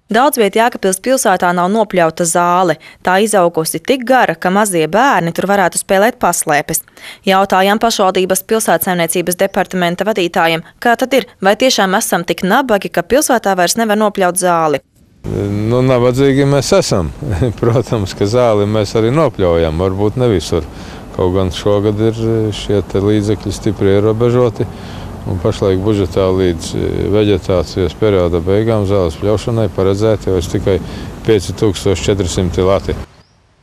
Daudz viet Jēkabpils pilsētā nav nopļauta zāle. Tā izaugusi tik gara, ka mazie bērni tur varētu spēlēt paslēpes. Jautājām pašvaldības pilsētsaimniecības departamenta vadītājiem, kā tad ir, vai tiešām esam tik nabagi, ka pilsētā vairs nevar nopļaut zāli. Nabadzīgi mēs esam. Protams, ka zāli mēs arī nopļaujam, varbūt ne visur. Kaut gan šogad ir šie līdzekļi stipri ierobežoti. Un pašlaik budžetā līdz veģetācijas perioda beigām zāles pļaušanai paredzēti jau tikai 5400 lati.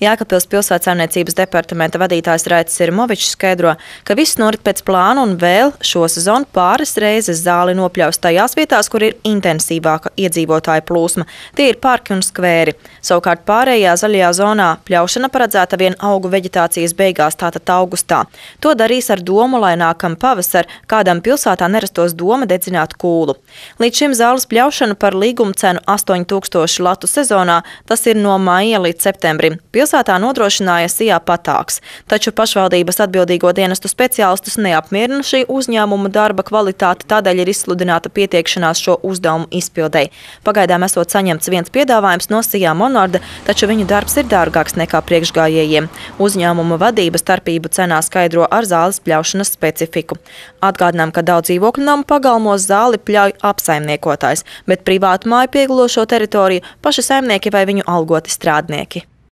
Jēkabpils pilsētsaimniecības departamenta vadītājs Raitis Sirmovičs skaidro, ka viss norit pēc plāna un vēl šo sezonu pāris reizes zāli nopļaus tajās vietās, kur ir intensīvāka iedzīvotāju plūsma. Tie ir parki un skvēri. Savukārt pārējā zaļajā zonā pļaušana paredzēta vien augu veģetācijas beigās, tātad augustā. To darīs ar domu, lai nākam pavasar kādam pilsētā nerastos doma dedzināt kūlu. Līdz šim zāles pļaušana par līguma cenu 8000 latu sezonā, tas ir no maija līdz septembrim. Pilsētā nodrošināja Sijā Patāks, taču pašvaldības atbildīgo dienestu speciālistus neapmierina šī uzņēmuma darba kvalitāte, tādēļ ir izsludināta pieteikšanās šo uzdevumu izpildei. Pagaidām esot saņemts viens piedāvājums no Sijā Monorda, taču viņu darbs ir dārgāks nekā priekšgājējiem. Uzņēmuma vadība starpību cenā skaidro ar zāles pļaušanas specifiku. Atgādinām, ka daudz dzīvokļu namu pagalmos zāli pļauj apsaimniekotājs, bet privātu māju pieglošo teritoriju paši saimnieki vai viņu algoti strādnieki.